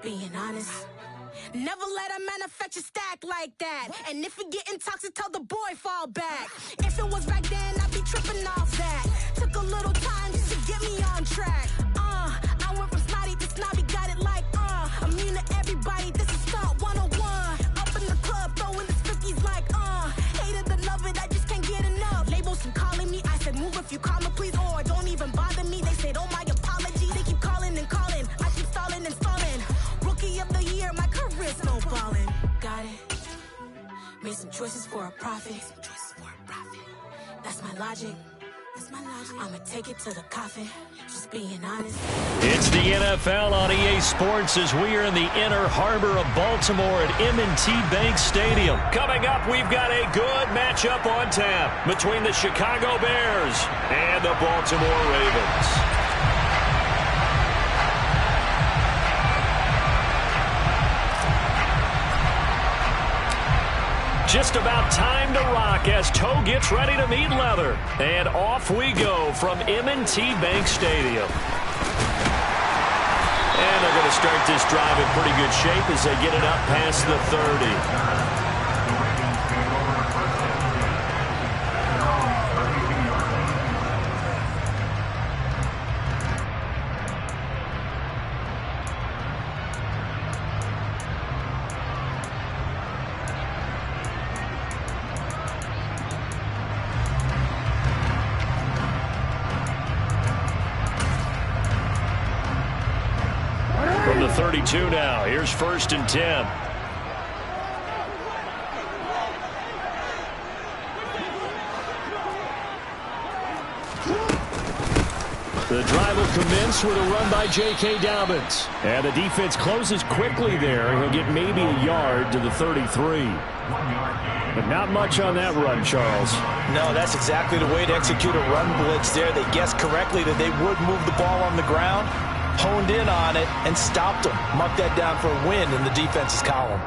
just being honest. Never let a manufacture stack like that. And if it getting toxic, tell the boy fall back. If it was back then, I'd be tripping off that. Took a little time just to get me on track. I went from snotty to snobby, got it like immune to everybody, this is stunt 101. Up in the club, throwing the 50s like hated the love it, I just can't get enough. Labels keep calling me, I said move if you call me please, or don't even bother me. They said oh my apology, they keep calling and calling, I keep stalling and stalling. Rookie of the year, my career's snowballing. Got it. Made some choices for a profit. That's my logic. I'ma take it to the coffin. Just being honest. It's the NFL on EA Sports as we are in the inner harbor of Baltimore at M&T Bank Stadium. Coming up, we've got a good matchup on tap between the Chicago Bears and the Baltimore Ravens. Just about time to rock as toe gets ready to meet leather. And off we go from M&T Bank Stadium. And they're going to start this drive in pretty good shape as they get it up past the 30. From the 32 now, here's 1st and 10. The drive will commence with a run by J.K. Dobbins. And the defense closes quickly there. He'll get maybe a yard to the 33. But not much on that run, Charles. No, that's exactly the way to execute a run blitz there. They guessed correctly that they would move the ball on the ground, honed in on it, and stopped them. Mark that down for a win in the defense's column.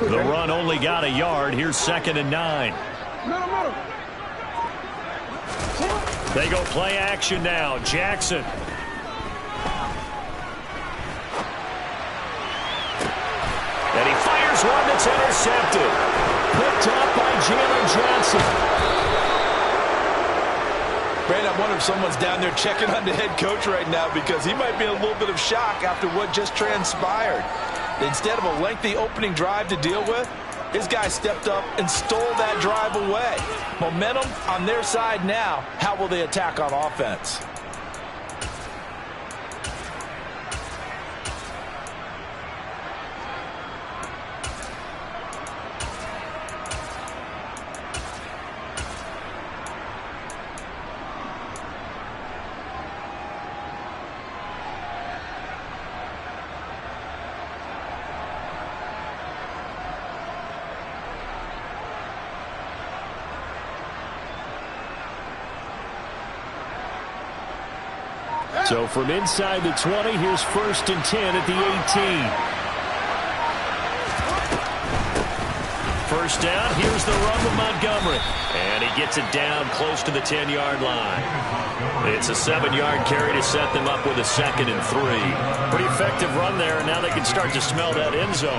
The run only got a yard. Here's 2nd and 9. They go play action now. Jackson. And he fires one that's intercepted. Picked up by Jalen Johnson. Brad, I wonder if someone's down there checking on the head coach right now because he might be in a little bit of shock after what just transpired. Instead of a lengthy opening drive to deal with, his guy stepped up and stole that drive away. Momentum on their side now. How will they attack on offense? So from inside the 20, here's 1st and 10 at the 18. First down, here's the run with Montgomery. And he gets it down close to the 10-yard line. It's a 7-yard carry to set them up with a 2nd and 3. Pretty effective run there, and now they can start to smell that end zone.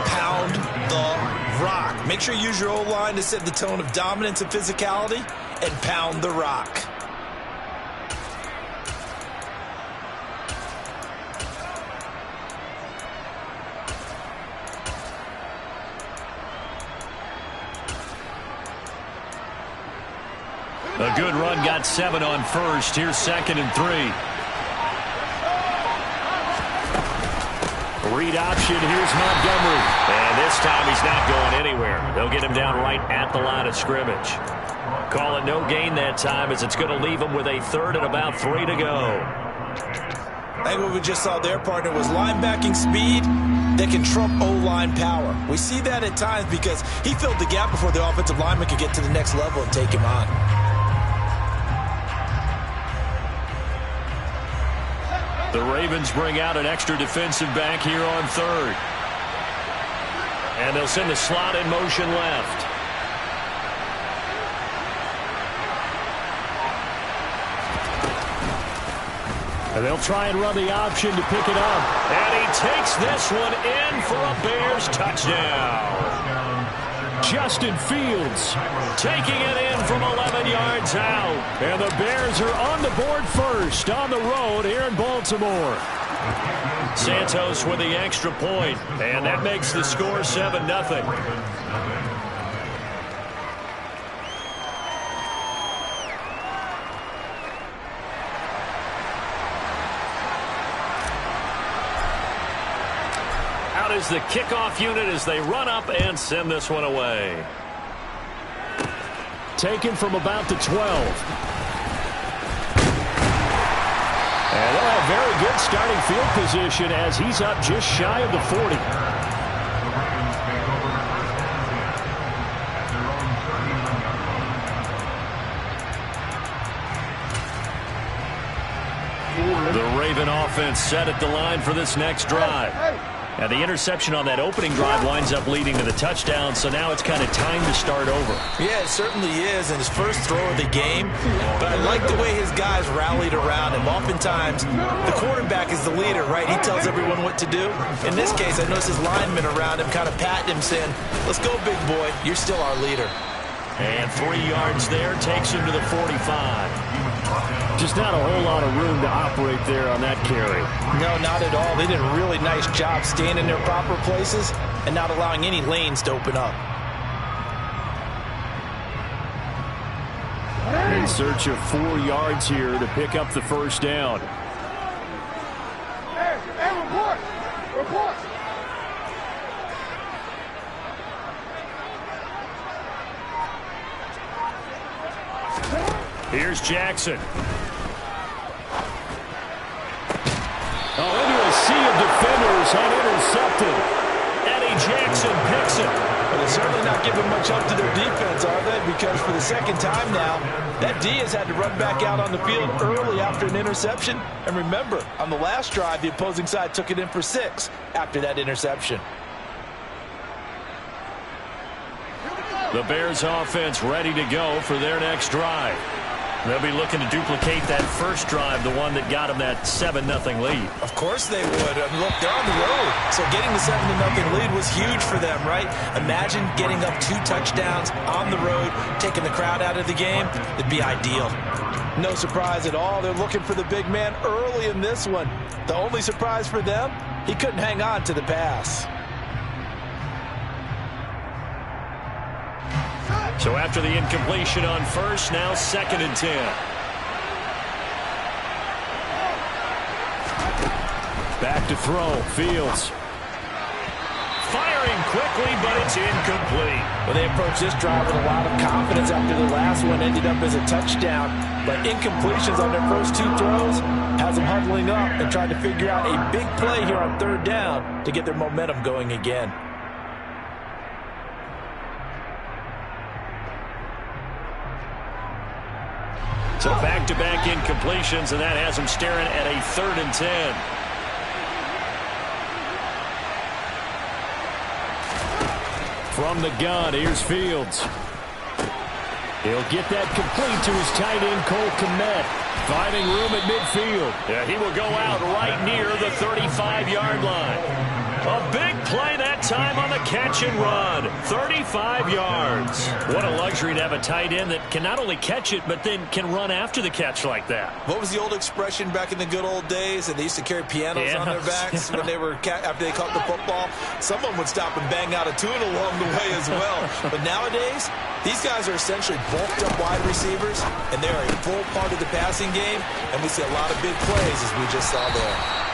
Pound the rock. Make sure you use your O-line to set the tone of dominance and physicality, and pound the rock. A good run, got 7 on first. Here's 2nd and 3. Read option, here's Montgomery. And this time he's not going anywhere. They'll get him down right at the line of scrimmage. Call it no gain that time as it's going to leave him with a 3rd and about 3 to go. I think what we just saw there, partner, was linebacking speed that can trump O-line power. We see that at times because he filled the gap before the offensive lineman could get to the next level and take him on. The Ravens bring out an extra defensive back here on 3rd. And they'll send the slot in motion left. And they'll try and run the option to pick it up. And he takes this one in for a Bears touchdown. Justin Fields taking it in from 11 yards out. And the Bears are on the board first on the road here in Baltimore. Santos with the extra point, and that makes the score 7-0. Out is the kickoff unit as they run up and send this one away. Taken from about the 12. And they'll have very good starting field position as he's up just shy of the 40. The Raven offense set at the line for this next drive. Now, the interception on that opening drive winds up leading to the touchdown, so now it's kind of time to start over. Yeah, it certainly is in his first throw of the game, but I like the way his guys rallied around him. Oftentimes, the quarterback is the leader, right? He tells everyone what to do. In this case, I noticed his linemen around him kind of patting him, saying, let's go, big boy. You're still our leader. And 3 yards there takes him to the 45. Just not a whole lot of room to operate there on that carry. No, not at all. They did a really nice job staying in their proper places and not allowing any lanes to open up. In search of 4 yards here to pick up the first down. Hey, report! Report! Here's Jackson. Oh, into a sea of defenders and intercepted. Eddie Jackson picks it. But they're certainly not giving much up to their defense, are they? Because for the second time now, that D has had to run back out on the field early after an interception. And remember, on the last drive, the opposing side took it in for 6 after that interception. The Bears offense ready to go for their next drive. They'll be looking to duplicate that first drive, the one that got them that 7-0 lead. Of course they would. I mean, look, they're on the road. So getting the 7-0 lead was huge for them, right? Imagine getting up 2 touchdowns on the road, taking the crowd out of the game. It'd be ideal. No surprise at all. They're looking for the big man early in this one. The only surprise for them, he couldn't hang on to the pass. So after the incompletion on first, now 2nd and 10. Back to throw, Fields. Firing quickly, but it's incomplete. Well, they approached this drive with a lot of confidence after the last one ended up as a touchdown. But incompletions on their first 2 throws has them huddling up and trying to figure out a big play here on 3rd down to get their momentum going again. So back-to-back incompletions, and that has them staring at a 3rd and 10. From the gun, here's Fields. He'll get that complete to his tight end, Cole Kmet. Finding room at midfield. Yeah, he will go out right near the 35-yard line. A big play that time on the catch and run. 35 yards. What a luxury to have a tight end that can not only catch it, but then can run after the catch like that. What was the old expression back in the good old days? And they used to carry pianos on their backs when they were after they caught the football. Someone would stop and bang out a tune along the way as well. But nowadays, these guys are essentially bulked up wide receivers, and they are a full part of the passing game. And we see a lot of big plays as we just saw there.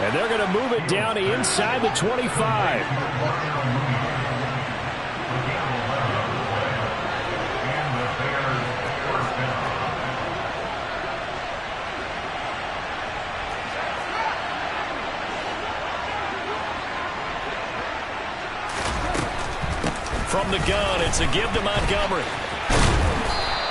And they're going to move it down to inside the 25. From the gun, it's a give to Montgomery.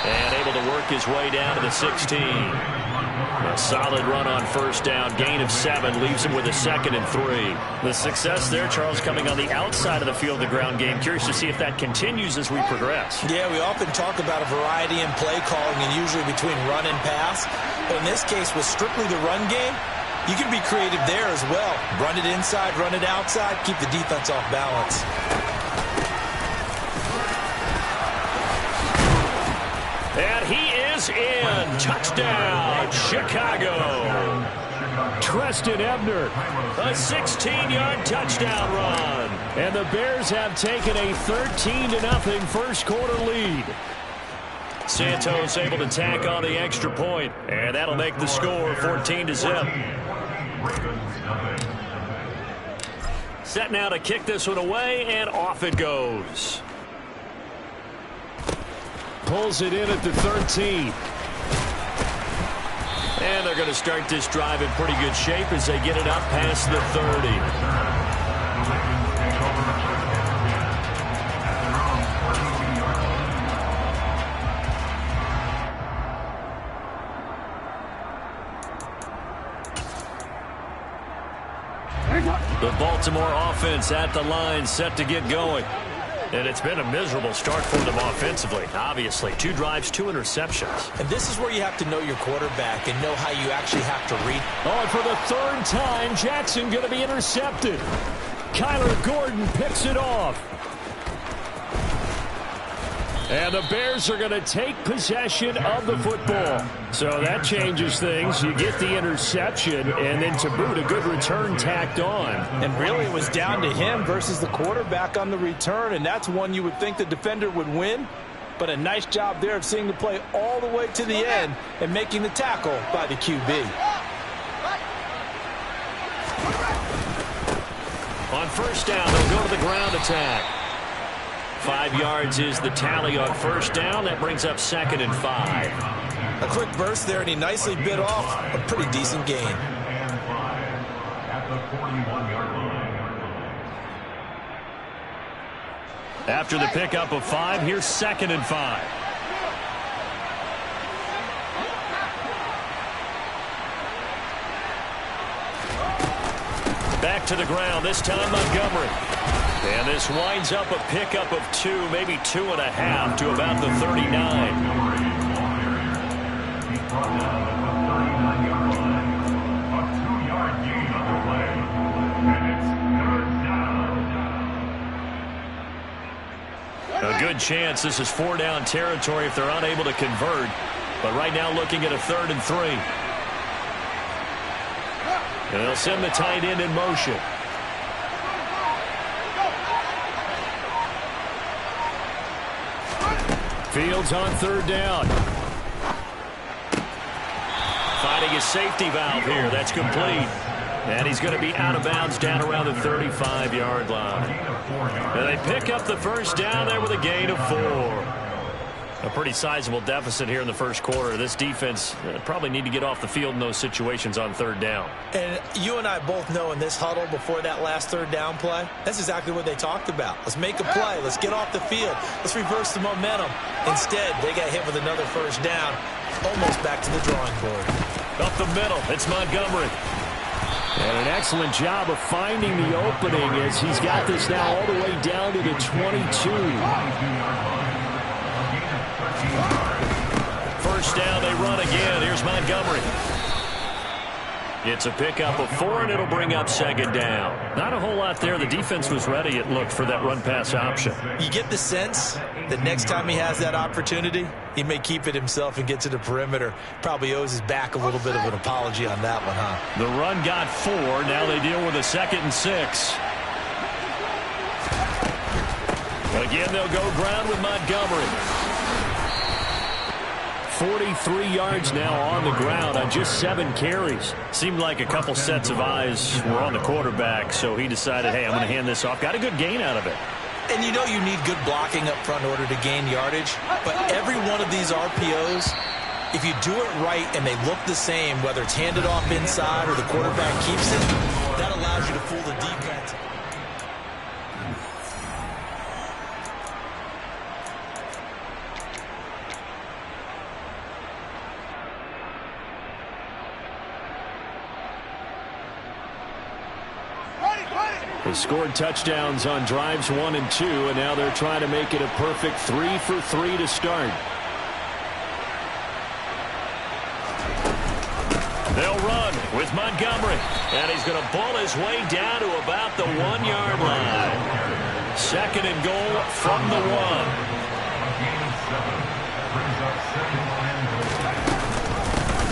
And able to work his way down to the 16. A solid run on first down. Gain of 7 leaves him with a 2nd and 3. The success there, Charles, coming on the outside of the field of the ground game. Curious to see if that continues as we progress. Yeah, we often talk about a variety in play calling and usually between run and pass. But in this case, with strictly the run game, you can be creative there as well. Run it inside, run it outside, keep the defense off balance. And he is in. Touchdown, Chicago. Treston Ebner, a 16-yard touchdown run. And the Bears have taken a 13-0 first quarter lead. Santos able to tack on the extra point, and that'll make the score 14-0. Set now to kick this one away, and off it goes. Pulls it in at the 13. And they're going to start this drive in pretty good shape as they get it up past the 30. The Baltimore offense at the line, set to get going. And it's been a miserable start for them offensively, obviously. 2 drives, 2 interceptions. And this is where you have to know your quarterback and know how you actually have to read. Oh, and for the 3rd time, Jackson going to be intercepted. Kyler Gordon picks it off. And the Bears are going to take possession of the football. So that changes things. You get the interception, and then to boot, a good return tacked on. And really, it was down to him versus the quarterback on the return, and that's one you would think the defender would win. But a nice job there of seeing the play all the way to the end and making the tackle by the QB. On first down, they'll go to the ground attack. 5 yards is the tally on first down. That brings up 2nd and 5. A quick burst there, and he nicely bit off a pretty decent gain. After the pickup of 5, here's 2nd and 5. Back to the ground, this time Montgomery. And this winds up a pickup of 2, maybe 2.5 to about the 39. A good chance this is 4-down territory if they're unable to convert. But right now looking at a 3rd and 3. And they'll send the tight end in motion. Fields on 3rd down. Finding his safety valve here. That's complete. And he's going to be out of bounds down around the 35-yard line. And they pick up the first down there with a gain of 4. A pretty sizable deficit here in the first quarter. This defense probably need to get off the field in those situations on 3rd down. And you and I both know in this huddle before that last 3rd down play, that's exactly what they talked about. Let's make a play. Let's get off the field. Let's reverse the momentum. Instead, they got hit with another first down, almost back to the drawing board. Up the middle, it's Montgomery. And an excellent job of finding the opening as he's got this now all the way down to the 22. First down, they run again. Here's Montgomery. It's a pickup of 4, and it'll bring up 2nd down. Not a whole lot there. The defense was ready, it looked, for that run-pass option. You get the sense that next time he has that opportunity, he may keep it himself and get to the perimeter. Probably owes his back a little bit of an apology on that one, huh? The run got 4. Now they deal with a 2nd and 6. Again, they'll go ground with Montgomery. 43 yards now on the ground on just 7 carries. Seemed like a couple sets of eyes were on the quarterback, so he decided, hey, I'm going to hand this off. Got a good gain out of it. And you know you need good blocking up front in order to gain yardage. But every one of these RPOs, if you do it right and they look the same, whether it's handed off inside or the quarterback keeps it, that allows you to fool the defense. They scored touchdowns on drives 1 and 2, and now they're trying to make it a perfect 3 for 3 to start. They'll run with Montgomery, and he's going to ball his way down to about the 1-yard line. 2nd and goal from the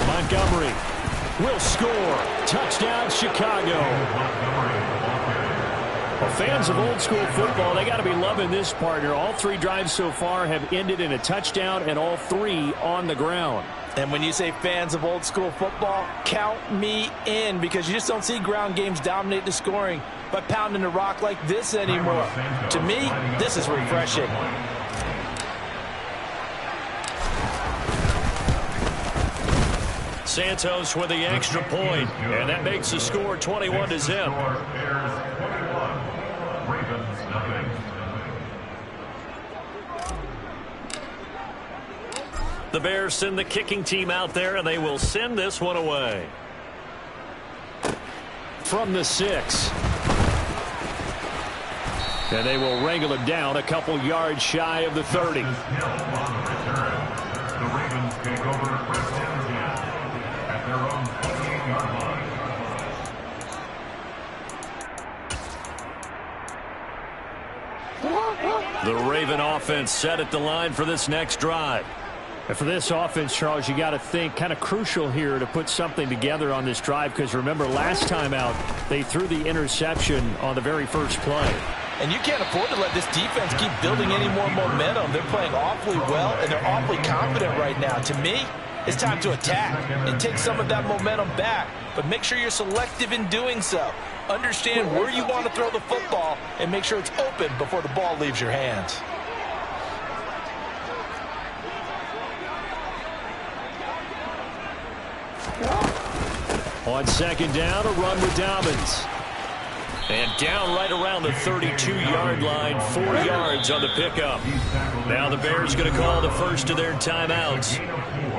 1. Montgomery will score. Touchdown, Chicago. Well, fans of old school football, they got to be loving this, partner. All 3 drives so far have ended in a touchdown, and all 3 on the ground. And when you say fans of old school football, count me in, because you just don't see ground games dominate the scoring by pounding the rock like this anymore. To me, this is refreshing. Santos with the extra point, and that makes the score 21-0. The Bears send the kicking team out there, and they will send this one away. From the 6. And they will wrangle him down a couple yards shy of the 30. The Ravens take over first and 10 at their own 28-yard line. The Raven offense set at the line for this next drive. And for this offense, Charles, you got to think kind of crucial here to put something together on this drive, because remember, last time out, they threw the interception on the very first play. And you can't afford to let this defense keep building any more momentum. They're playing awfully well, and they're awfully confident right now. To me, it's time to attack and take some of that momentum back. But make sure you're selective in doing so. Understand where you want to throw the football and make sure it's open before the ball leaves your hands. On 2nd down, a run with Dobbins. And down right around the 32-yard line, 4 yards on the pickup. Now the Bears going to call the first of their timeouts.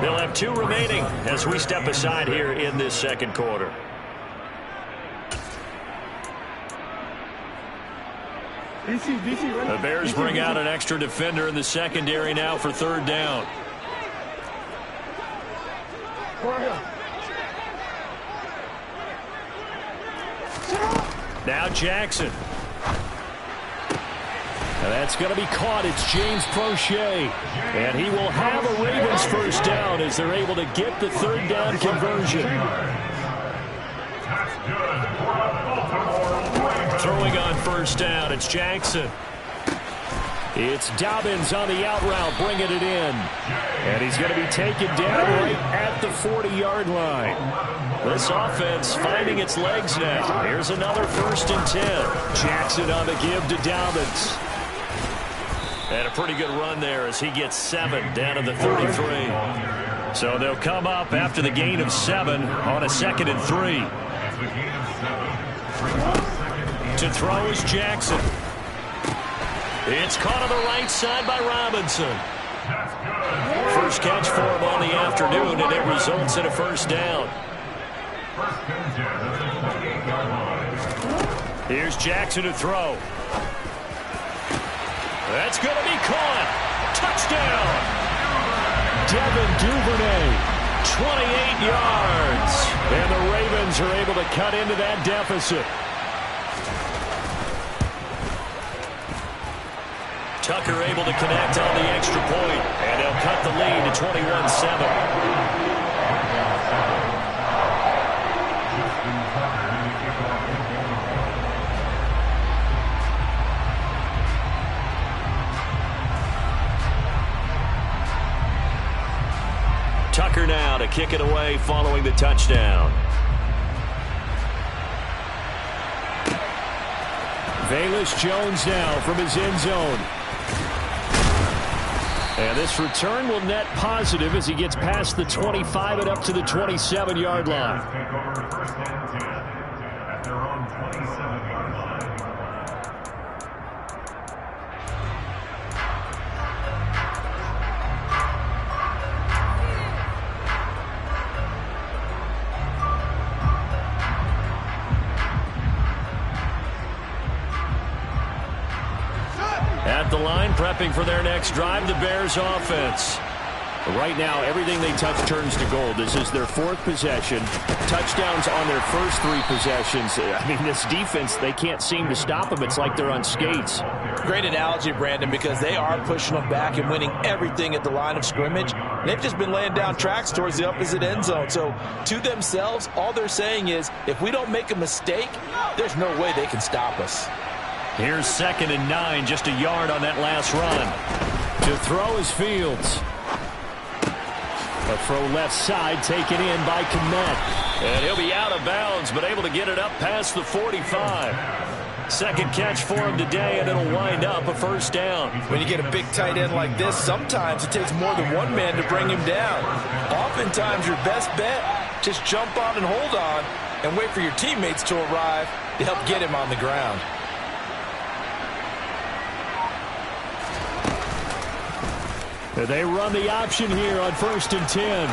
They'll have 2 remaining as we step aside here in this second quarter. The Bears bring out an extra defender in the secondary now for 3rd down. Now Jackson. Now that's going to be caught. It's James Prochet. And he will have a Ravens first down as they're able to get the 3rd down conversion. Throwing on first down, it's Jackson. It's Dobbins on the out route, bringing it in. And he's going to be taken down right at the 40-yard line. This offense finding its legs now. Here's another 1st and 10. Jackson on the give to Dobbins. And a pretty good run there as he gets 7 down to the 33. So they'll come up after the gain of 7 on a 2nd and 3. To throw is Jackson. It's caught on the right side by Robinson. First catch for him on the afternoon, and it results in a first down. Here's Jackson to throw. That's going to be caught. Touchdown. Devin Duvernay, 28 yards. And the Ravens are able to cut into that deficit. Tucker able to connect on the extra point, and they'll cut the lead to 21-7. Tucker now to kick it away following the touchdown. Velus Jones now from his end zone. And this return will net positive as he gets past the 25 and up to the 27-yard line. At the line, prepping for their next drive, the Bears offense. Right now, everything they touch turns to gold. This is their 4th possession. Touchdowns on their first 3 possessions. I mean, this defense, they can't seem to stop them. It's like they're on skates. Great analogy, Brandon, because they are pushing them back and winning everything at the line of scrimmage. They've just been laying down tracks towards the opposite end zone. So, to themselves, all they're saying is, if we don't make a mistake, there's no way they can stop us. Here's 2nd and 9, just a yard on that last run. To throw is Fields. A throw left side taken in by Kmet. And he'll be out of bounds, but able to get it up past the 45. 2nd catch for him today, and it'll wind up a first down. When you get a big tight end like this, sometimes it takes more than one man to bring him down. Oftentimes, your best bet, just jump on and hold on and wait for your teammates to arrive to help get him on the ground. They run the option here on 1st and 10.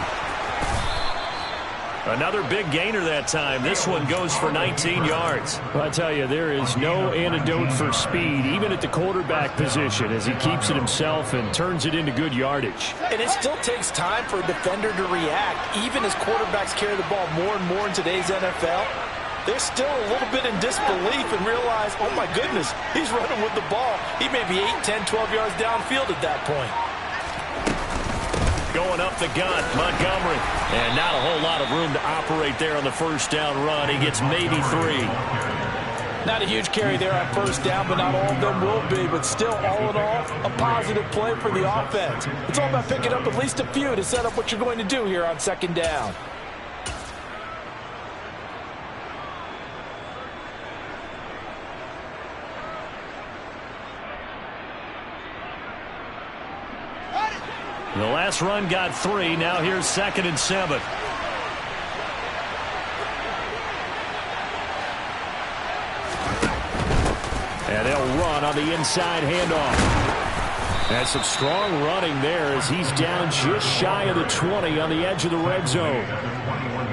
Another big gainer that time. This one goes for 19 yards. Well, I tell you, there is no antidote for speed, even at the quarterback position, as he keeps it himself and turns it into good yardage. And it still takes time for a defender to react. Even as quarterbacks carry the ball more and more in today's NFL, they're still a little bit in disbelief and realize, oh my goodness, he's running with the ball. He may be 8, 10, 12 yards downfield at that point. Going up the gut, Montgomery. And not a whole lot of room to operate there on the first down run. He gets maybe 3. Not a huge carry there on first down, but not all of them will be. But still, all in all, a positive play for the offense. It's all about picking up at least a few to set up what you're going to do here on 2nd down. The last run got 3. Now here's 2nd and 7. And they'll run on the inside handoff. And some strong running there as he's down just shy of the 20 on the edge of the red zone.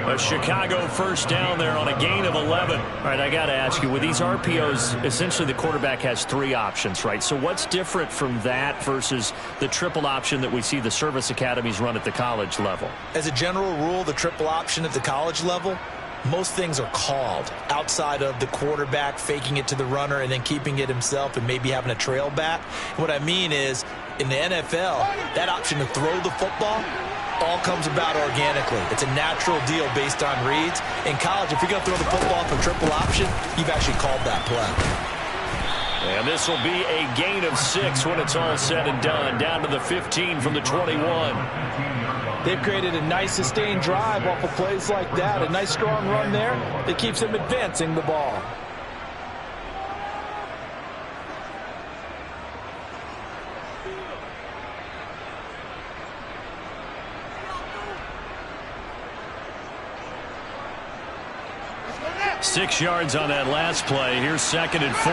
A Chicago first down there on a gain of 11. All right, I got to ask you, with these RPOs, essentially the quarterback has 3 options, right? So what's different from that versus the triple option that we see the service academies run at the college level? As a general rule, the triple option at the college level, most things are called outside of the quarterback faking it to the runner and then keeping it himself and maybe having a trail back. What I mean is, in the NFL, that option to throw the football all comes about organically. It's a natural deal based on reads. In college, if you're going to throw the football for triple option, you've actually called that play. And this will be a gain of 6 when it's all said and done. Down to the 15 from the 21. They've created a nice sustained drive off of plays like that. A nice strong run there that keeps them advancing the ball. Six yards on that last play. Here's 2nd and 4.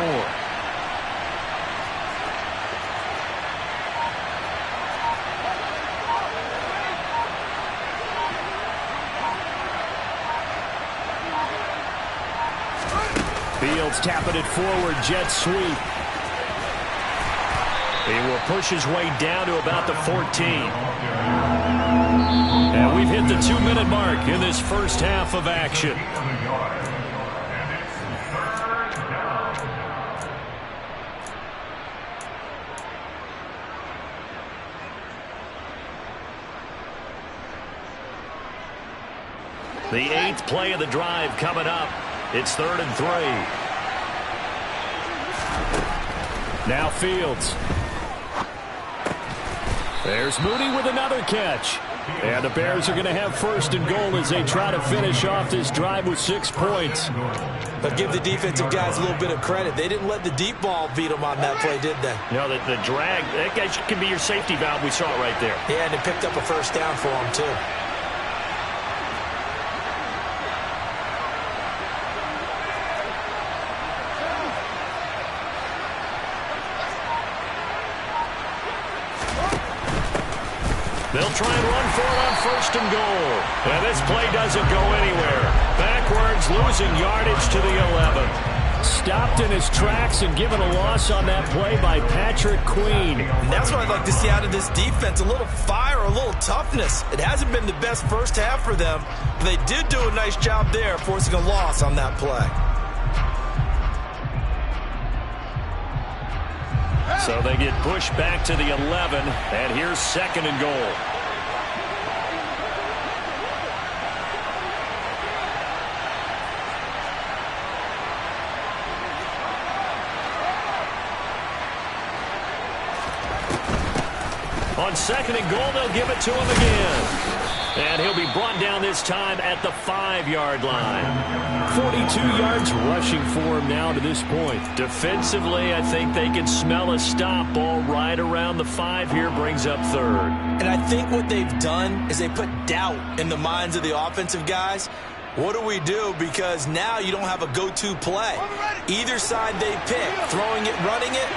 Fields tapping it forward, jet sweep. He will push his way down to about the 14. And we've hit the 2-minute mark in this first half of action. The 8th play of the drive coming up. It's 3rd and 3. Now Fields. There's Mooney with another catch. And the Bears are going to have 1st and goal as they try to finish off this drive with 6 points. But give the defensive guys a little bit of credit. They didn't let the deep ball beat them on that play, did they? No, the drag, that guy can be your safety valve. We saw it right there. Yeah, and it picked up a first down for them, too. They'll try and run for it on 1st and goal. And this play doesn't go anywhere. Backwards, losing yardage to the 11. Stopped in his tracks and given a loss on that play by Patrick Queen. And that's what I'd like to see out of this defense, a little fire, a little toughness. It hasn't been the best first half for them, but they did do a nice job there forcing a loss on that play. So they get pushed back to the 11, and here's 2nd and goal. On 2nd and goal, they'll give it to him again. And he'll be brought down this time at the 5-yard line. 42 yards rushing for him now to this point. Defensively, I think they can smell a stop. Ball right around the 5 here, brings up 3rd. And I think what they've done is they put doubt in the minds of the offensive guys. What do we do? Because now you don't have a go-to play. Either side they pick, throwing it, running it,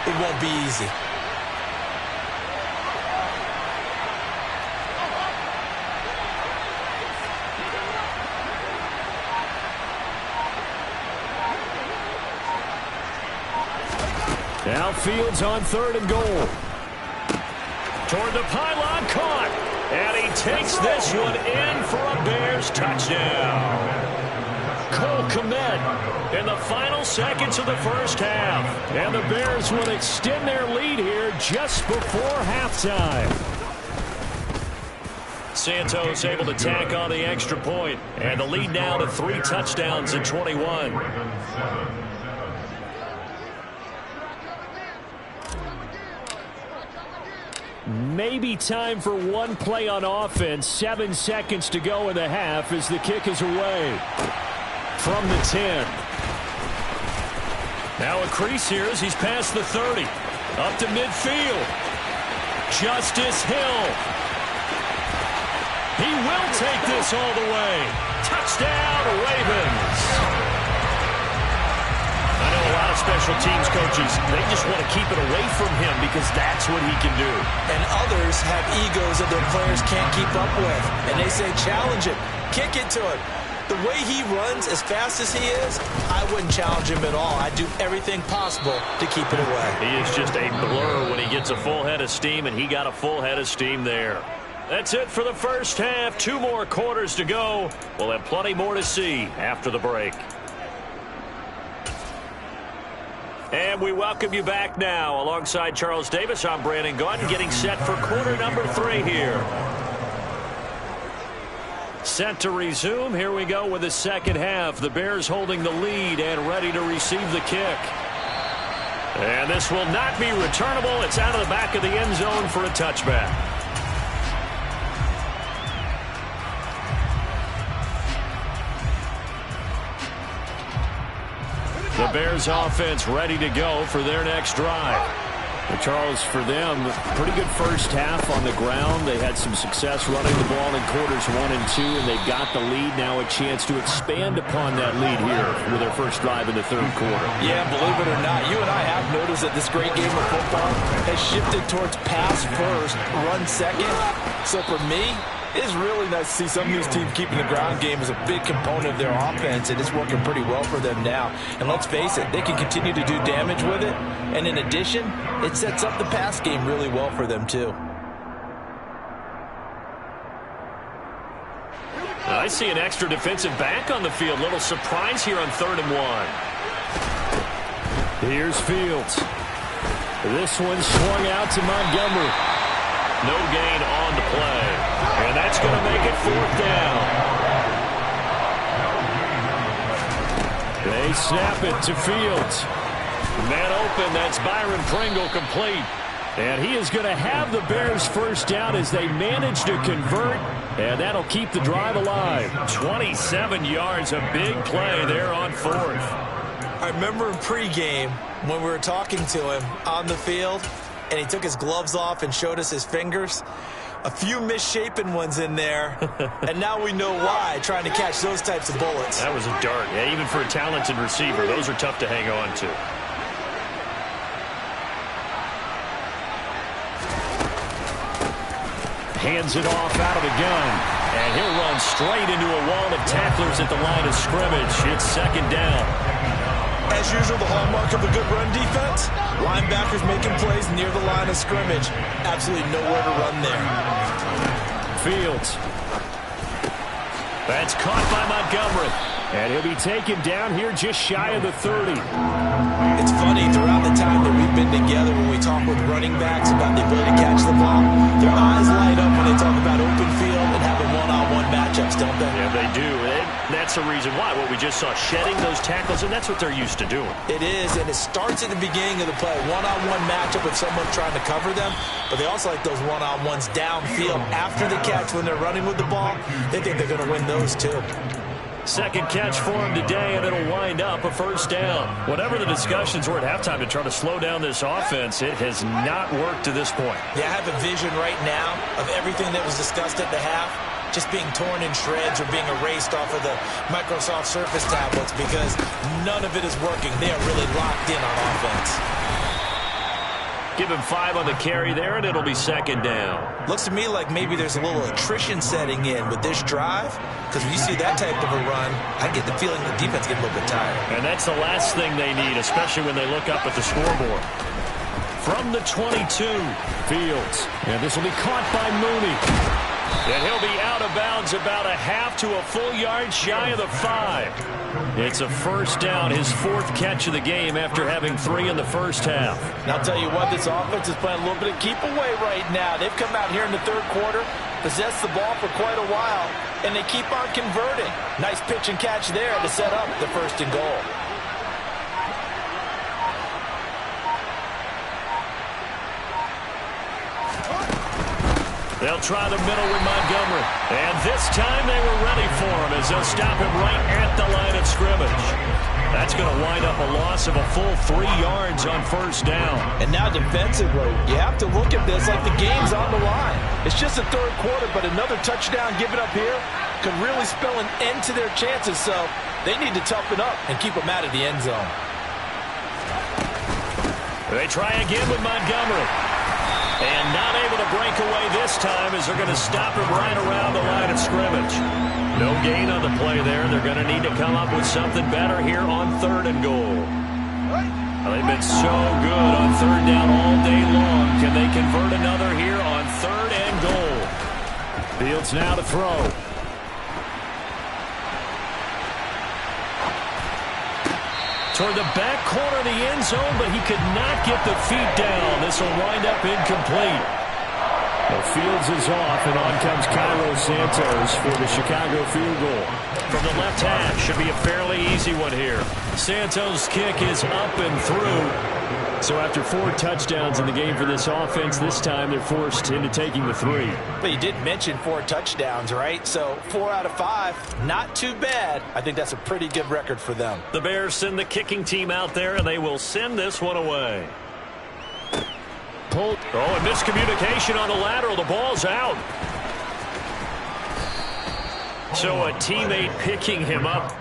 it won't be easy. Now Fields on 3rd and goal. Toward the pylon, caught. And he takes this one in for a Bears touchdown. Cole Kmet in the final seconds of the first half. And the Bears will extend their lead here just before halftime. Santos able to tack on the extra point. And the lead now to 3 touchdowns in 21. Maybe time for one play on offense. 7 seconds to go in the half as the kick is away from the 10. Now a crease here as he's past the 30. Up to midfield. Justice Hill. He will take this all the way. Touchdown, Ravens. I know a lot of special teams coaches, they just want to keep it away from him because that's what he can do. And others have egos that their players can't keep up with. And they say, challenge him, kick it to him. The way he runs as fast as he is, I wouldn't challenge him at all. I'd do everything possible to keep it away. He is just a blur when he gets a full head of steam, and he got a full head of steam there. That's it for the first half. 2 more quarters to go. We'll have plenty more to see after the break. And we welcome you back now. Alongside Charles Davis, I'm Brandon Gunn, getting set for quarter number 3 here. Set to resume. Here we go with the second half. The Bears holding the lead and ready to receive the kick. And this will not be returnable. It's out of the back of the end zone for a touchback. The Bears offense ready to go for their next drive. Well, Charles, for them, pretty good first half on the ground. They had some success running the ball in quarters 1 and 2, and they've got the lead. Now a chance to expand upon that lead here with their first drive in the third quarter. Yeah, believe it or not, you and I have noticed that this great game of football has shifted towards pass first, run second. So for me, it's really nice to see some of these teams keeping the ground game as a big component of their offense, and it's working pretty well for them now. And let's face it, they can continue to do damage with it. And in addition, it sets up the pass game really well for them, too. I see an extra defensive back on the field. Little surprise here on 3rd and 1. Here's Fields. This one swung out to Montgomery. No gain on the play. And that's going to make it 4th down. They snap it to Fields. Man open, that's Byron Pringle complete. And he is going to have the Bears first down as they manage to convert. And that'll keep the drive alive. 27 yards, a big play there on 4th. I remember in pregame when we were talking to him on the field, and he took his gloves off and showed us his fingers. A few misshapen ones in there, and now we know why, trying to catch those types of bullets. That was a dart. Yeah, even for a talented receiver, those are tough to hang on to. Hands it off out of the gun, and he'll run straight into a wall of tacklers at the line of scrimmage. It's 2nd down. As usual, the hallmark of a good run defense, linebackers making plays near the line of scrimmage. Absolutely nowhere to run there. Fields. That's caught by Montgomery. And he'll be taken down here just shy of the 30. It's funny, throughout the time that we've been together, when we talk with running backs about the ability to catch the ball, their eyes light up when they talk about open field and having one-on-one matchups, don't they? Yeah, they do. And that's the reason why. What we just saw, shedding those tackles, and that's what they're used to doing. It is, and it starts at the beginning of the play. One-on-one matchup with someone trying to cover them, but they also like those one-on-ones downfield after the catch when they're running with the ball. They think they're going to win those too. Second catch for him today, and it'll wind up a first down. Whatever the discussions were at halftime to try to slow down this offense, it has not worked to this point. Yeah, I have a vision right now of everything that was discussed at the half just being torn in shreds or being erased off of the Microsoft Surface tablets because none of it is working. They are really locked in on offense. Give him 5 on the carry there, and it'll be second down. Looks to me like maybe there's a little attrition setting in with this drive, because when you see that type of a run, I get the feeling the defense gets a little bit tired. And that's the last thing they need, especially when they look up at the scoreboard. From the 22, Fields. And this will be caught by Mooney. And he'll be out of bounds about a half to a full yard shy of the 5. It's a first down, his 4th catch of the game after having 3 in the first half. And I'll tell you what, this offense is playing a little bit of keep away right now. They've come out here in the third quarter, possessed the ball for quite a while, and they keep on converting. Nice pitch and catch there to set up the first and goal. They'll try the middle with Montgomery. And this time they were ready for him as they'll stop him right at the line of scrimmage. That's going to wind up a loss of a full 3 yards on first down. And now defensively, you have to look at this like the game's on the line. It's just the third quarter, but another touchdown given up here could really spell an end to their chances. So they need to toughen up and keep them out of the end zone. They try again with Montgomery. And not able to break away this time as they're going to stop him right around the line of scrimmage. No gain on the play there. They're going to need to come up with something better here on 3rd and goal. Well, they've been so good on 3rd down all day long. Can they convert another here on 3rd and goal? Fields now to throw. Toward the back corner of the end zone, but he could not get the feet down. This will wind up incomplete. Well, Fields is off, and on comes Cairo Santos for the Chicago field goal. From the left hash, should be a fairly easy one here. Santos' kick is up and through. So after 4 touchdowns in the game for this offense, this time they're forced into taking the 3. But you did mention 4 touchdowns, right? So 4 out of 5, not too bad. I think that's a pretty good record for them. The Bears send the kicking team out there, and they will send this one away. Oh, and miscommunication on the lateral. The ball's out. So a teammate picking him up.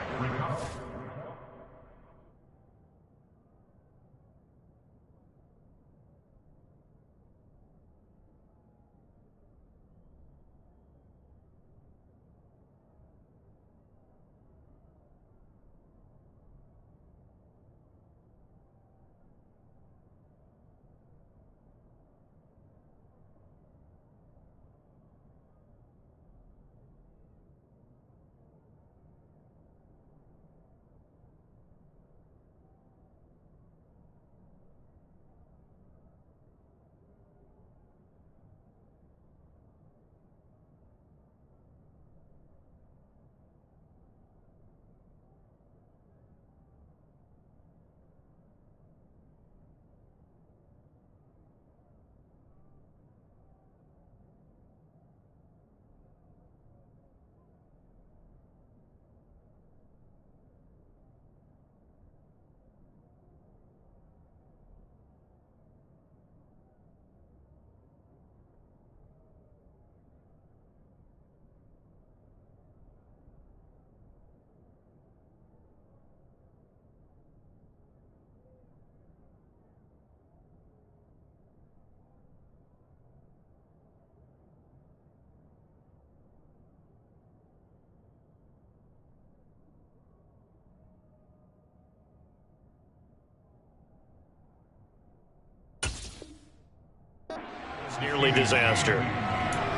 Nearly disaster.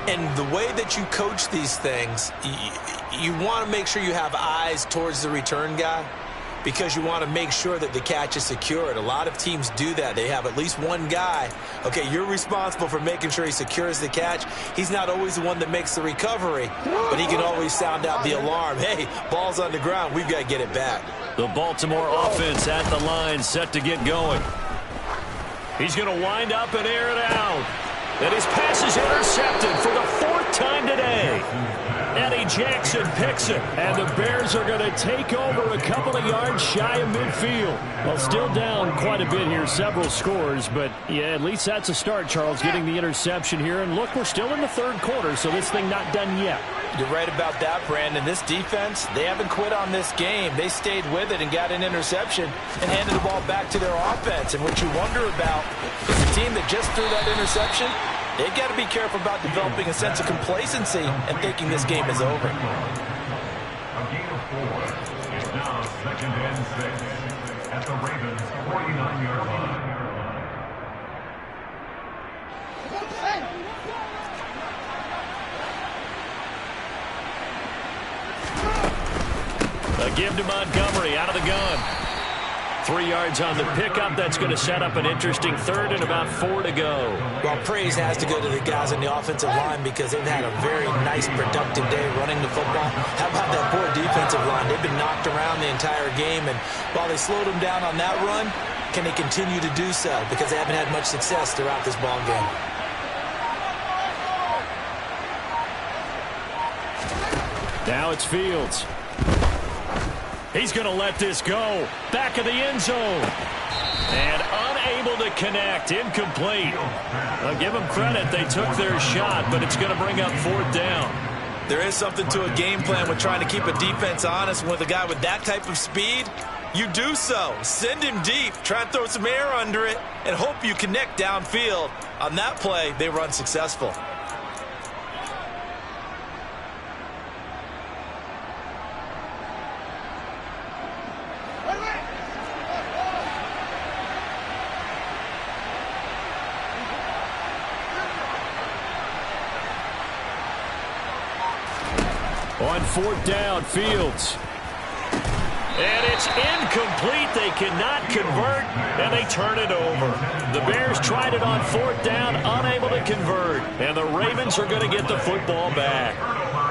And the way that you coach these things, you want to make sure you have eyes towards the return guy because you want to make sure that the catch is secured. A lot of teams do that. They have at least one guy. Okay, you're responsible for making sure he secures the catch. He's not always the one that makes the recovery, but he can always sound out the alarm. Hey, ball's on the ground. We've got to get it back. The Baltimore offense at the line, set to get going. He's going to wind up and air it out. And his pass is intercepted for the 4th time today. Eddie Jackson picks it, and the Bears are going to take over a couple of yards shy of midfield. Well, still down quite a bit here, several scores, but yeah, at least that's a start, Charles, getting the interception here. And look, we're still in the 3rd quarter, so this thing not done yet. You're right about that, Brandon. This defense, they haven't quit on this game. They stayed with it and got an interception and handed the ball back to their offense. And what you wonder about is the team that just threw that interception, they've got to be careful about developing a sense of complacency and thinking this game is over. A gain of 4. It's now 2nd and 6 at the Ravens' 49-yard line. A give to Montgomery out of the gun. 3 yards on the pickup. That's going to set up an interesting 3rd and about 4 to go. Well, praise has to go to the guys on the offensive line because they've had a very nice, productive day running the football. How about that poor defensive line? They've been knocked around the entire game, and while they slowed them down on that run, can they continue to do so? Because they haven't had much success throughout this ball game. Now it's Fields. He's going to let this go. Back of the end zone. And unable to connect. Incomplete. I'll give them credit. They took their shot, but it's going to bring up 4th down. There is something to a game plan with trying to keep a defense honest. With a guy with that type of speed, you do so. Send him deep. Try and throw some air under it and hope you connect downfield. On that play, they were unsuccessful. On 4th down, Fields. And it's incomplete. They cannot convert, and they turn it over. The Bears tried it on 4th down, unable to convert. And the Ravens are going to get the football back.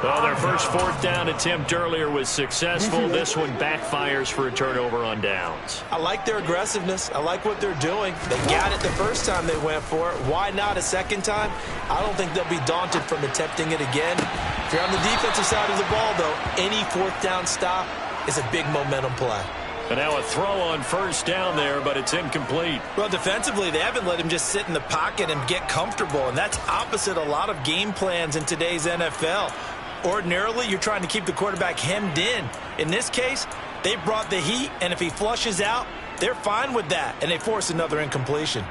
Well, their first 4th down attempt earlier was successful. This one backfires for a turnover on downs. I like their aggressiveness. I like what they're doing. They got it the first time they went for it. Why not a second time? I don't think they'll be daunted from attempting it again. If you're on the defensive side of the ball, though, any 4th down stop is a big momentum play. And now a throw on 1st down there, but it's incomplete. Well, defensively, they haven't let him just sit in the pocket and get comfortable, and that's opposite a lot of game plans in today's NFL. Ordinarily, you're trying to keep the quarterback hemmed in. In this case, they brought the heat, and if he flushes out, they're fine with that, and they force another incompletion.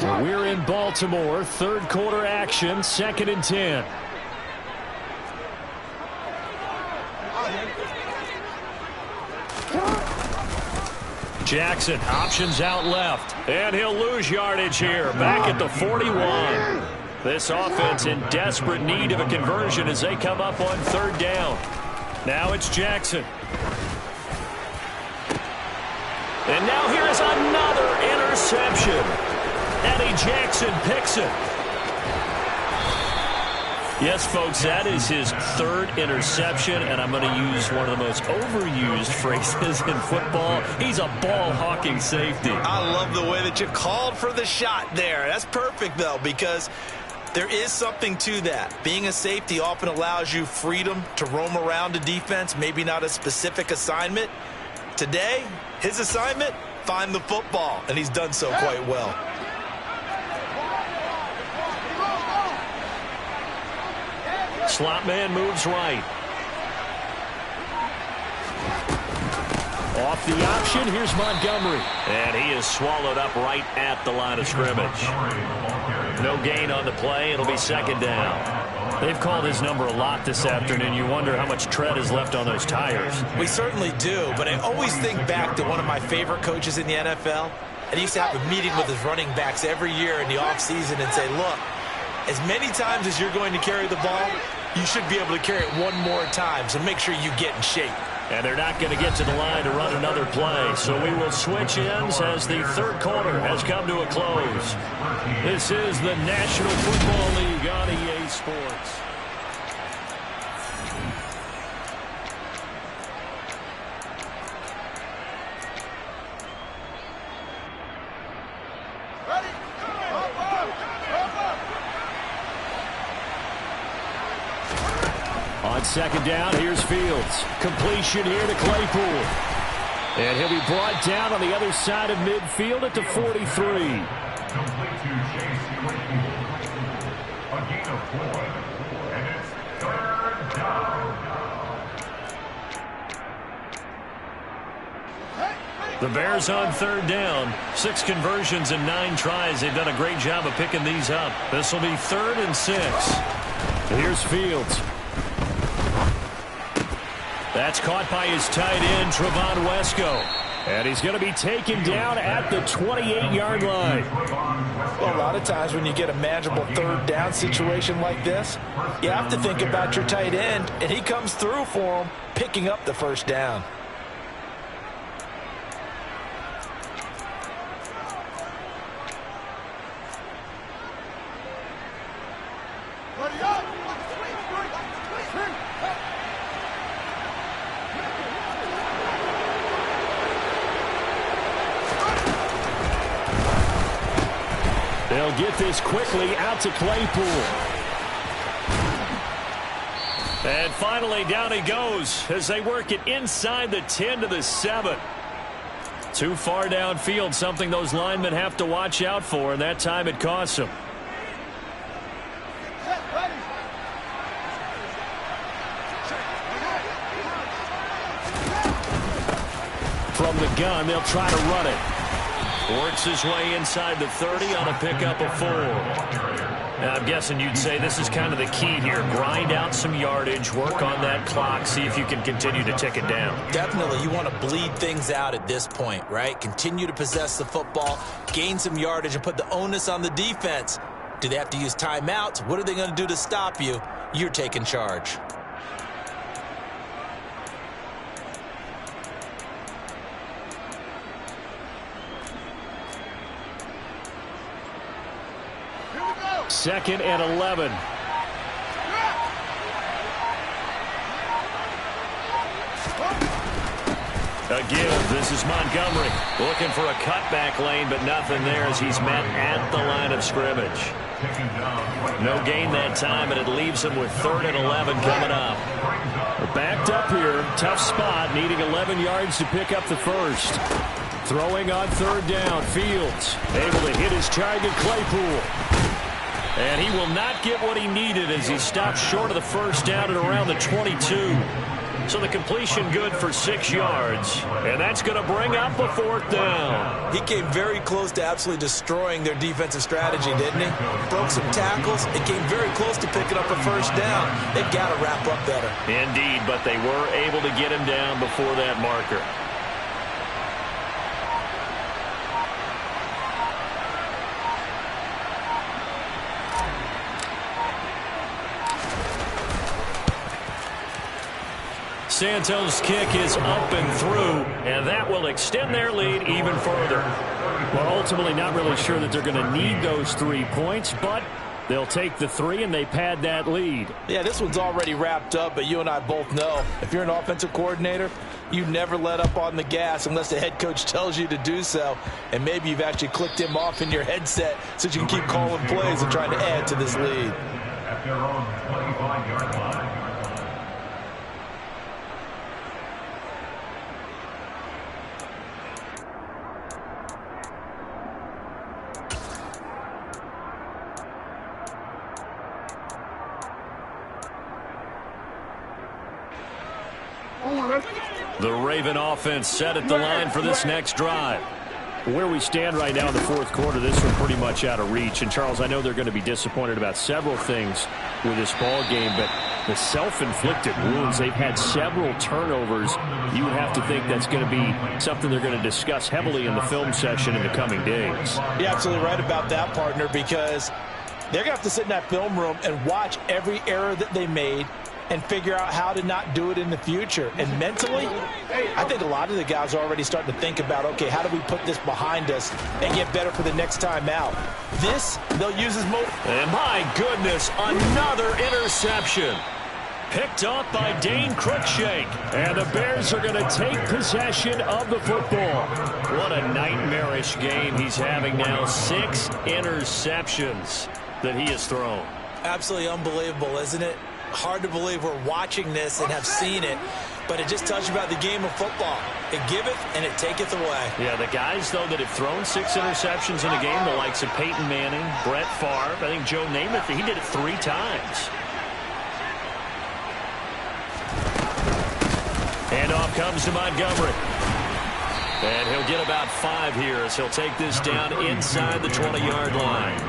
We're in Baltimore, 3rd quarter action, 2nd and 10. Jackson options out left, and he'll lose yardage here, back at the 41. This offense in desperate need of a conversion as they come up on 3rd down. Now it's Jackson. And now here is another interception. Eddie Jackson picks it. Yes, folks, that is his 3rd interception, and I'm going to use one of the most overused phrases in football. He's a ball-hawking safety. I love the way that you called for the shot there. That's perfect, though, because there is something to that. Being a safety often allows you freedom to roam around a defense, maybe not a specific assignment. Today, his assignment, find the football, and he's done so quite well. Slot man moves right. Off the option, here's Montgomery. And he is swallowed up right at the line of scrimmage. No gain on the play. It'll be 2nd down. They've called his number a lot this afternoon. You wonder how much tread is left on those tires. We certainly do, but I always think back to one of my favorite coaches in the NFL. And he used to have a meeting with his running backs every year in the offseason and say, look, As many times as you're going to carry the ball, you should be able to carry it one more time, so make sure you get in shape. And they're not going to get to the line to run another play, so we will switch ends as the third quarter has come to a close. This is the National Football League on EA Sports. On second down, here's Fields. Completion here to Claypool. And he'll be brought down on the other side of midfield at the 43. Complete to Chase Claypool. A gain of 4. And it's third down. The Bears on third down. 6 conversions and 9 tries. They've done a great job of picking these up. This will be 3rd and 6. Here's Fields. That's caught by his tight end, Trevon Wesco. And he's going to be taken down at the 28-yard line. Well, a lot of times when you get a manageable third down situation like this, you have to think about your tight end, and he comes through for him, picking up the first down. They'll get this quickly out to Claypool. And finally, down he goes as they work it inside the 10 to the 7. Too far downfield, something those linemen have to watch out for, and that time it costs them. From the gun, they'll try to run it. Works his way inside the 30 on a pickup of 4. Now, I'm guessing you'd say this is kind of the key here. Grind out some yardage, work on that clock, see if you can continue to tick it down. Definitely. You want to bleed things out at this point, right? Continue to possess the football, gain some yardage, and put the onus on the defense. Do they have to use timeouts? What are they going to do to stop you? You're taking charge. Second and 11. Again, this is Montgomery looking for a cutback lane, but nothing there as he's met at the line of scrimmage. No gain that time, and it leaves him with 3rd and 11 coming up. We're backed up here. Tough spot, needing 11 yards to pick up the first. Throwing on 3rd down, Fields able to hit his target, Claypool. And he will not get what he needed as he stopped short of the first down at around the 22. So the completion good for 6 yards. And that's going to bring up a 4th down. He came very close to absolutely destroying their defensive strategy, didn't he? Broke some tackles. It came very close to picking up a first down. They've got to wrap up better. Indeed, but they were able to get him down before that marker. Santos' kick is up and through, and that will extend their lead even further. Well, ultimately not really sure that they're going to need those 3 points, but they'll take the 3 and they pad that lead. Yeah, this one's already wrapped up, but you and I both know if you're an offensive coordinator, you never let up on the gas unless the head coach tells you to do so. And maybe you've actually clicked him off in your headset so you can keep calling plays and trying to add to this lead. At their own 25-yard line. The Raven offense set at the line for this next drive. Where we stand right now in the 4th quarter, this one pretty much out of reach. And, Charles, I know they're going to be disappointed about several things with this ball game, but the self-inflicted wounds, they've had several turnovers. You would have to think that's going to be something they're going to discuss heavily in the film session in the coming days. You're absolutely right about that, partner, because They're going to have to sit in that film room and watch every error that they made and figure out how to not do it in the future. And mentally, I think a lot of the guys are already starting to think about, okay, how do we put this behind us and get better for the next time out? This, they'll use as motive. And my goodness, another interception. Picked off by Dane Cruikshank. And the Bears are going to take possession of the football. What a nightmarish game he's having now. 6 interceptions that he has thrown. Absolutely unbelievable, isn't it? Hard to believe we're watching this and have seen it, but it just tells you about the game of football. It giveth and it taketh away. Yeah, the guys, though, that have thrown 6 interceptions in a game, the likes of Peyton Manning, Brett Favre, I think Joe Namath, he did it 3 times. Handoff comes to Montgomery. And he'll get about 5 here as he'll take this down inside the 20-yard line.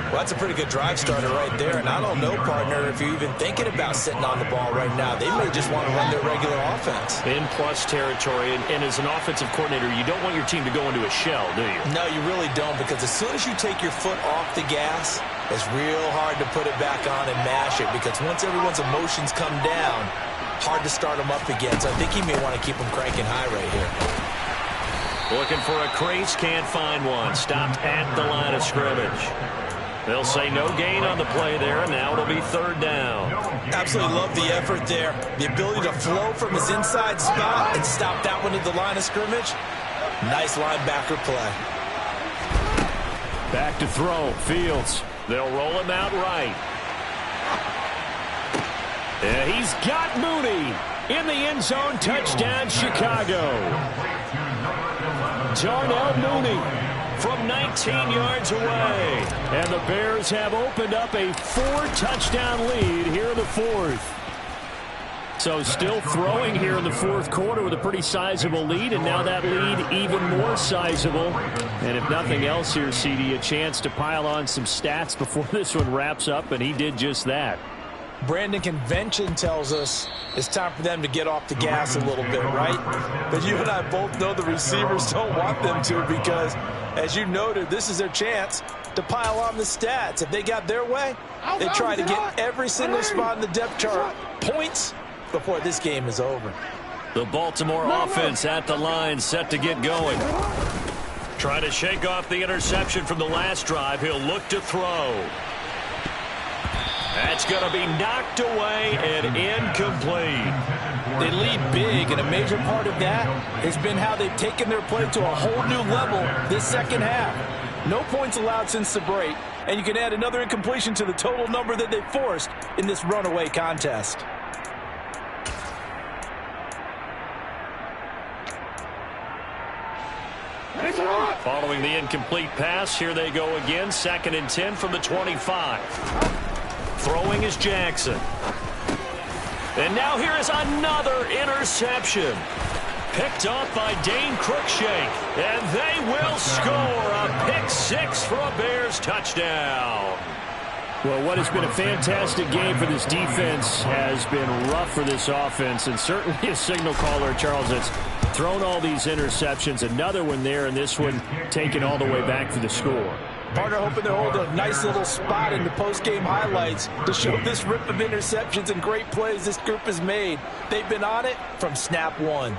Well, that's a pretty good drive starter right there. And I don't know, partner, if you're even thinking about sitting on the ball right now. They may just want to run their regular offense. In plus territory. And as an offensive coordinator, you don't want your team to go into a shell, do you? No, you really don't, because as soon as you take your foot off the gas, it's real hard to put it back on and mash it, because once everyone's emotions come down, hard to start them up again. So I think he may want to keep them cranking high right here. Looking for a crease, can't find one. Stopped at the line of scrimmage. They'll say no gain on the play there, and now it'll be 3rd down. Absolutely love the effort there. The ability to flow from his inside spot and stop that one at the line of scrimmage. Nice linebacker play. Back to throw, Fields. They'll roll him out right. Yeah, he's got Mooney in the end zone. Touchdown, Chicago. Darnell Mooney from 19 yards away. And the Bears have opened up a 4-touchdown lead here in the 4th. So still throwing here in the 4th quarter with a pretty sizable lead, and now that lead even more sizable. And if nothing else here, CD, a chance to pile on some stats before this one wraps up, and he did just that. Brandon, convention tells us it's time for them to get off the gas a little bit, right? But you and I both know the receivers don't want them to, because, as you noted, this is their chance to pile on the stats. If they got their way, they try to get every single spot in the depth chart points before this game is over. The Baltimore offense at the line, set to get going. Trying to shake off the interception from the last drive. He'll look to throw. That's going to be knocked away and incomplete. They lead big, and a major part of that has been how they've taken their play to a whole new level this second half. No points allowed since the break, and you can add another incompletion to the total number that they forced in this runaway contest. Following the incomplete pass, here they go again. 2nd and 10 from the 25. Throwing is Jackson. And now here is another interception. Picked off by Dane Cruikshank. And they will score a pick-6 for a Bears touchdown. Well, what has been a fantastic game for this defense has been rough for this offense, and certainly a signal caller, Charles, that's thrown all these interceptions. Another one there, and this one taken all the way back for the score. Partner hoping to hold a nice little spot in the post-game highlights to show this rip of interceptions and great plays this group has made. They've been on it from snap one.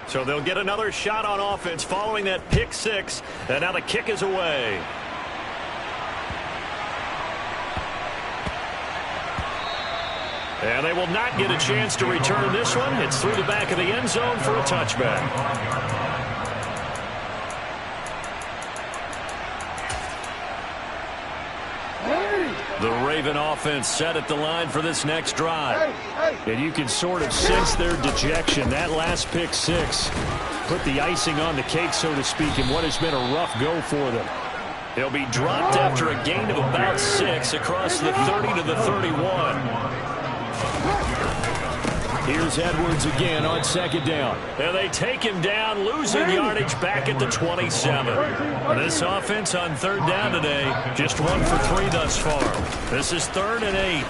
So they'll get another shot on offense following that pick-6, and now the kick is away. And they will not get a chance to return this one. It's through the back of the end zone for a touchback. The Raven offense set at the line for this next drive. And you can sort of sense their dejection. That last pick-6 put the icing on the cake, so to speak, in what has been a rough go for them. They'll be dropped after a gain of about 6 across the 30 to the 31. Here's Edwards again on 2nd down. And they take him down, losing yardage back at the 27. This offense on 3rd down today, just 1 for 3 thus far. This is 3rd and 8.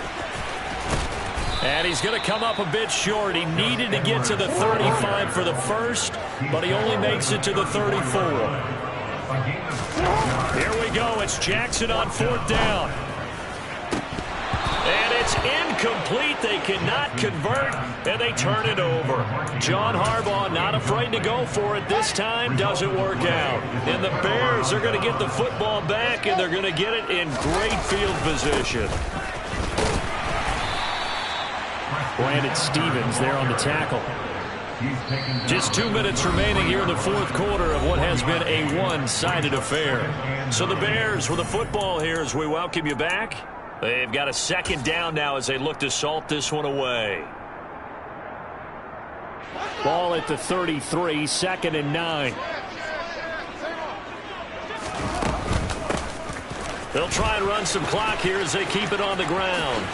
And he's going to come up a bit short. He needed to get to the 35 for the first, but he only makes it to the 34. Here we go. It's Jackson on 4th down. And it's incomplete. They cannot convert, and they turn it over. John Harbaugh not afraid to go for it this time. Doesn't work out. And the Bears are going to get the football back, and they're going to get it in great field position. Brandon Stevens there on the tackle. Just 2 minutes remaining here in the 4th quarter of what has been a one-sided affair. So the Bears with the football here as we welcome you back. They've got a 2nd down now as they look to salt this one away. Ball at the 33, 2nd and 9. They'll try and run some clock here as they keep it on the ground.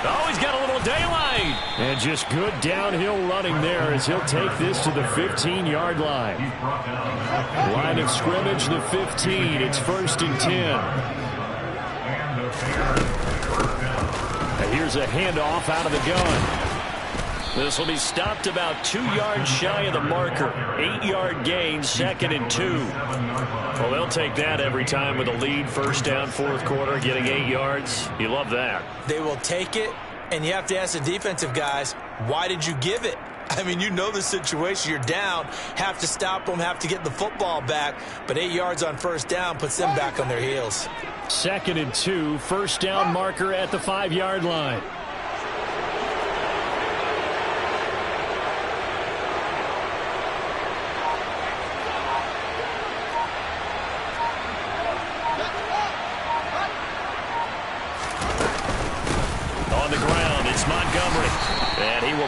Oh, he's got a little daylight. And just good downhill running there as he'll take this to the 15-yard line. Line of scrimmage, the 15. It's 1st and 10. And here's a handoff out of the gun. This will be stopped about 2 yards shy of the marker. 8-yard gain, 2nd and 2. Well, they'll take that every time with a lead. 1st down, 4th quarter, getting 8 yards. You love that. They will take it, and you have to ask the defensive guys, why did you give it? I mean, you know the situation. You're down, have to stop them, have to get the football back. But 8 yards on 1st down puts them back on their heels. 2nd and 2, 1st down marker at the 5-yard line.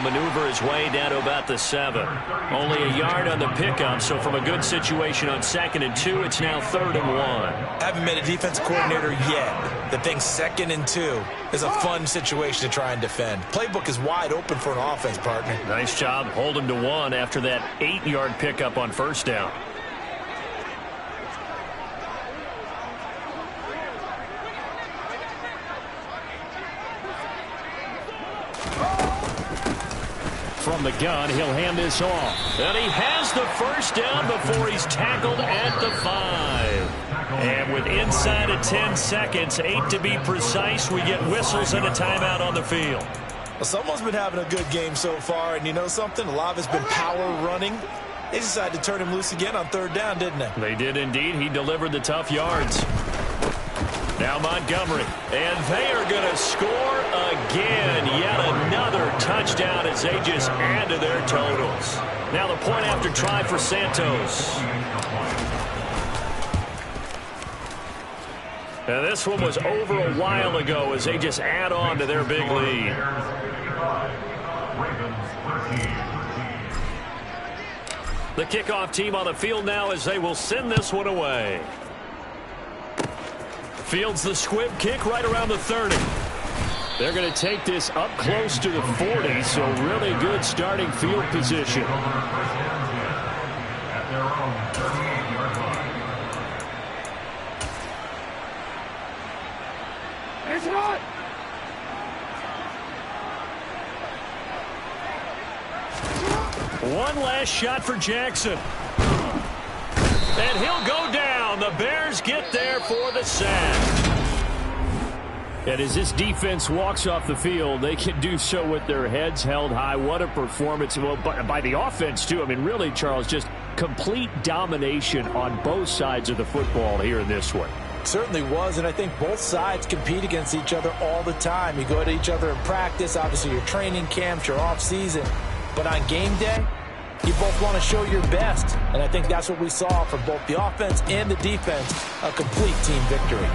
Maneuver his way down to about the 7. Only a yard on the pickup, so from a good situation on 2nd and 2, it's now 3rd and 1. I haven't met a defense coordinator yet that thinks 2nd and 2 is a fun situation to try and defend. Playbook is wide open for an offense, partner. Nice job holding to 1 after that 8-yard pickup on 1st down. From the gun, he'll hand this off. And he has the 1st down before he's tackled at the 5. And with inside of 10 seconds, 8 to be precise, we get whistles and a timeout on the field. Well, someone's been having a good game so far, and you know something? A lot of it's been power running. They decided to turn him loose again on 3rd down, didn't they? They did indeed. He delivered the tough yards. Now Montgomery, and they are going to score again. Yet another touchdown as they just add to their totals. Now the point after try for Santos. Now this one was over a while ago as they just add on to their big lead. The kickoff team on the field now as they will send this one away. Fields the squib kick right around the 30. They're going to take this up close to the 40, so really good starting field position. It's hot. One last shot for Jackson. And he'll go down. The Bears get there for the sack. And as this defense walks off the field, they can do so with their heads held high. What a performance. Well, by the offense, too. I mean, really, Charles, just complete domination on both sides of the football here in this one. Certainly was, and I think both sides compete against each other all the time. You go to each other in practice, obviously your training camps, your off-season. But on game day, you both want to show your best. And I think that's what we saw from both the offense and the defense, a complete team victory.